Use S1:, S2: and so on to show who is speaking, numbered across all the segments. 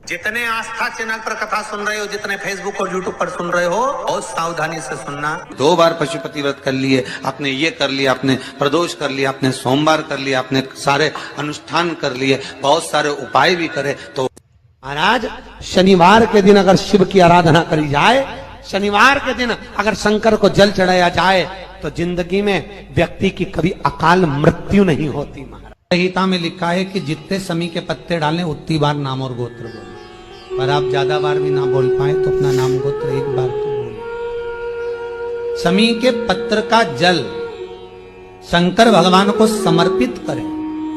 S1: जितने आस्था चैनल पर कथा सुन रहे हो, जितने फेसबुक और यूट्यूब पर सुन रहे हो, बहुत सावधानी से सुनना। 2 बार पशुपति व्रत कर लिए, आपने ये कर लिया, आपने प्रदोष कर लिया, आपने सोमवार कर लिया, आपने सारे अनुष्ठान कर लिए, बहुत सारे उपाय भी करे, तो
S2: महाराज शनिवार के दिन अगर शिव की आराधना करी जाए, शनिवार के दिन अगर शंकर को जल चढ़ाया जाए, तो जिंदगी में व्यक्ति की कभी अकाल मृत्यु नहीं होती। महाराज संहिता में लिखा है कि जितने समी के पत्ते डालें उतनी बार नाम और गोत्र बोले, पर आप ज्यादा बार भी ना बोल पाए तो अपना नाम गोत्र एक बार तो बोले। समी के पत्र का जल शंकर भगवान को समर्पित करें,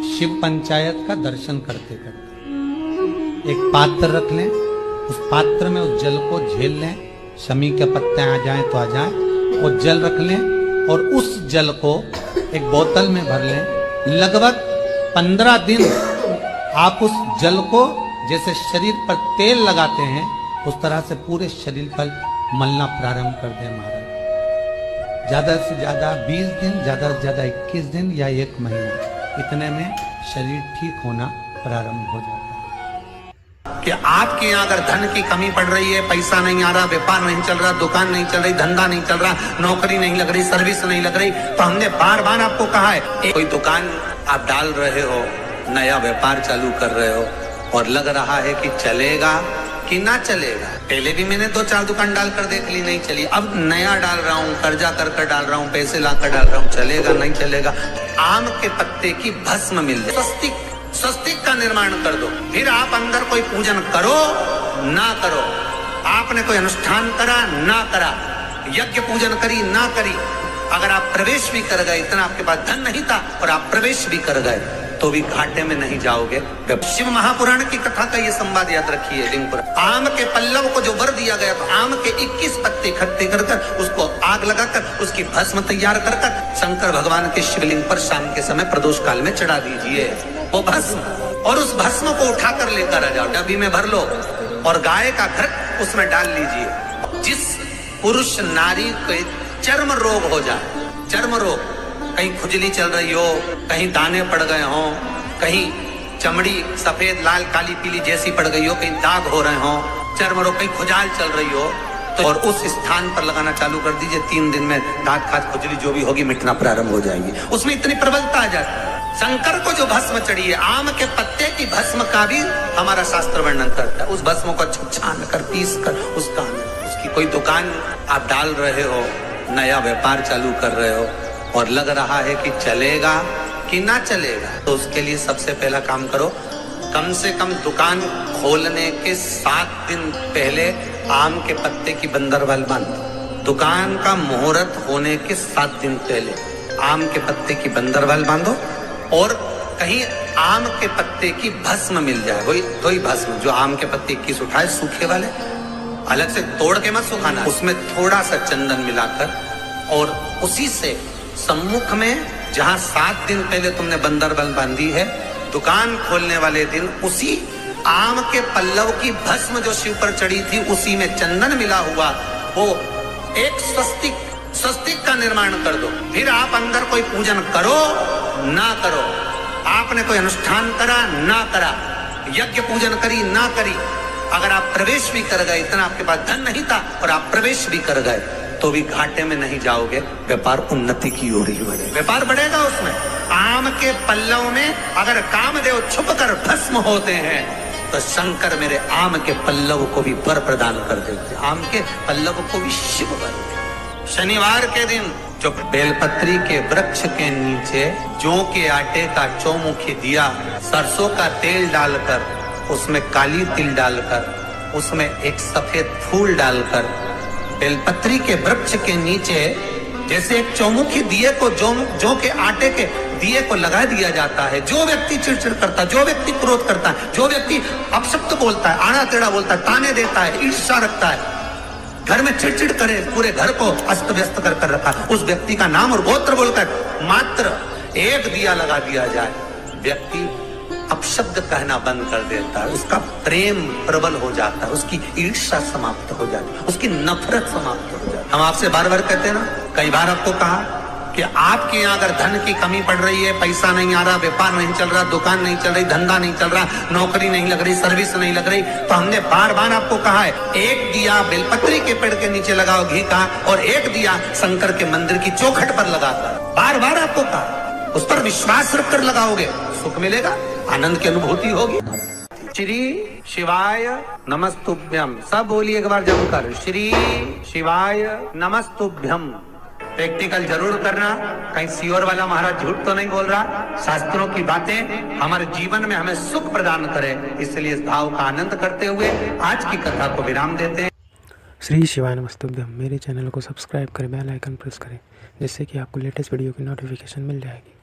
S2: शिव पंचायत का दर्शन करते करते। एक पात्र रख लें, उस पात्र में उस जल को झेल लें, शमी के पत्ते आ जाएं तो आ जाएं, वो जल रख लें और उस जल को एक बोतल में भर लें। लगभग 15 दिन आप उस जल को जैसे शरीर पर तेल लगाते हैं उस तरह से पूरे शरीर पर मलना प्रारंभ कर दें। महाराज ज्यादा से ज्यादा 20 दिन, ज्यादा से ज्यादा 21 दिन या 1 महीना, इतने में शरीर ठीक होना प्रारंभ हो जाता है।
S1: कि आपके यहाँ अगर धन की कमी पड़ रही है, पैसा नहीं आ रहा, व्यापार नहीं चल रहा, दुकान नहीं चल रही, धंधा नहीं चल रहा, नौकरी नहीं लग रही, सर्विस नहीं लग रही, तो हमने बार बार आपको कहा है, कोई दुकान आप डाल रहे हो, नया व्यापार चालू कर रहे हो और लग रहा है कि चलेगा कि ना चलेगा। पहले भी मैंने 2-4 दुकान डालकर देख ली, नहीं चली, अब नया डाल रहा हूँ, कर्जा कर डाल रहा हूँ, पैसे लाकर डाल रहा हूँ, चलेगा नहीं चलेगा। आम के पत्ते की भस्म मिल जाए, स्वस्तिक का निर्माण कर दो, फिर आप अंदर कोई पूजन करो ना करो, आपने कोई अनुष्ठान करा ना करा, यज्ञ पूजन करी ना करी, अगर आप प्रवेश भी कर गए, इतना आपके पास धन नहीं था और आप प्रवेश भी कर गए, तो भी घाटे में नहीं जाओगे। शिव महापुराण की कथा का ये संवाद याद रखिए। लिंगपुर आम के पल्लव को जो वर दिया गया, तो आम के 21 पत्ते इकट्ठे कर उसको आग लगाकर उसकी भस्म तैयार कर शंकर भगवान के शिवलिंग पर शाम के समय प्रदोष काल में चढ़ा दीजिए वो भस्म, और उस भस्म को उठाकर लेकर आ जाओ, डब्बी में भर लो और गाय का घृत उसमें डाल लीजिए। जिस पुरुष नारी को चर्म रोग हो जाए, चर्म रोग, कहीं खुजली चल रही हो, कहीं दाने पड़ गए हो, कहीं चमड़ी सफेद लाल काली पीली जैसी पड़ गई हो, कहीं दाग हो रहे हो, चर्म रोग, कहीं खुजाल चल रही हो, तो और उस स्थान पर लगाना चालू कर दीजिए। 3 दिन में दाग खाद खुजली जो भी होगी मिटना प्रारंभ हो जाएगी। उसमें इतनी प्रबलता आ जाती है। शंकर को जो भस्म चढ़ी है, आम के पत्ते की भस्म का भी हमारा शास्त्र वर्णन करता है। उस भस्म को छान कर पीस कर उसकी कोई दुकान आप डाल रहे हो, नया व्यापार चालू कर रहे हो और लग रहा है कि चलेगा कि ना चलेगा, तो उसके लिए सबसे पहला काम करो, कम से कम दुकान खोलने के 7 दिन पहले आम के पत्ते की बंदरवाल बांधो। दुकान का मुहूर्त होने के 7 दिन पहले आम के पत्ते की बंदरवाल बांधो, और कहीं आम के पत्ते की भस्म मिल जाए, वही भस्म जो आम के पत्ते 21 उठाए सूखे वाले, अलग से तोड़ के मत सुखाना, उसमें थोड़ा सा चंदन मिलाकर, और उसी से सम्मुख में जहां 7 दिन पहले तुमने बंदरबल बांधी है, दुकान खोलने वाले दिन उसी आम के पल्लव की भस्म जो शिव पर चढ़ी थी, उसी में चंदन मिला हुआ वो एक स्वस्तिक का निर्माण कर दो। फिर आप अंदर कोई पूजन करो ना करो, आपने कोई अनुष्ठान करा ना करा, यज्ञ पूजन करी ना करी, अगर आप प्रवेश भी कर गए, इतना आपके पास धन नहीं था और आप प्रवेश भी कर गए, तो भी घाटे में नहीं जाओगे, व्यापार उन्नति की ओर ही बढ़ेगा, व्यापार बढ़ेगा। उसमें आम के पल्लव में अगर कामदेव छुप कर भस्म होते हैं, तो शंकर मेरे आम के पल्लव को भी वर प्रदान कर देते, आम के पल्लव को भी शिव वर देते। शनिवार के दिन जो बेलपत्री के वृक्ष के नीचे जौ के आटे का चौमुखी दिया, सरसों का तेल डालकर, उसमें काली तिल डालकर, उसमें एक सफेद फूल डालकर, बेलपत्री के वृक्ष के नीचे जैसे एक चौमुखी दिए को जौ के आटे के दिए को लगा दिया जाता है। जो व्यक्ति चिड़चिड़ करता है, जो व्यक्ति क्रोध करता है, जो व्यक्ति अपशब्द बोलता है, आड़ा टेढ़ा बोलता है, ताने देता है, ईर्ष्या रखता है, घर में चिड़चिड़ करे, पूरे घर को अस्त व्यस्त कर रखा, उस व्यक्ति का नाम और गोत्र बोलकर मात्र एक दिया लगा दिया जाए, व्यक्ति अपशब्द कहना बंद कर देता है, उसका प्रेम प्रबल हो जाता है, उसकी ईर्ष्या समाप्त हो जाती है, उसकी नफरत समाप्त हो जाती है। हम आपसे बार बार कहते हैं ना, कई बार आपको कहा कि आपके यहाँ अगर धन की कमी पड़ रही है, पैसा नहीं आ रहा, व्यापार नहीं चल रहा, दुकान नहीं चल रही, धंधा नहीं चल रहा, नौकरी नहीं लग रही, सर्विस नहीं लग रही, तो हमने बार बार आपको कहा है, एक दिया बेलपत्री के पेड़ के नीचे लगाओ घी का, और एक दिया शंकर के मंदिर की चौखट पर लगाकर। बार बार आपको कहा, उस पर विश्वास रखकर लगाओगे, सुख मिलेगा, आनंद की अनुभूति होगी। श्री शिवाय नमस्तुभ्यम, सब बोलिए एक बार जमकर, श्री शिवाय नमस्तुभ्यम। प्रैक्टिकल जरूर करना, कहीं सियोर वाला महाराज झूठ तो नहीं बोल रहा। शास्त्रों की बातें हमारे जीवन में हमें सुख प्रदान करे, इसलिए इस भाव का आनंद करते हुए आज की कथा को विराम देते हैं।
S3: श्री शिवाय नमस्तुभ्यम। मेरे चैनल को सब्सक्राइब करें, बेल आइकन प्रेस करें, जिससे कि आपको लेटेस्ट वीडियो की नोटिफिकेशन मिल जाएगी।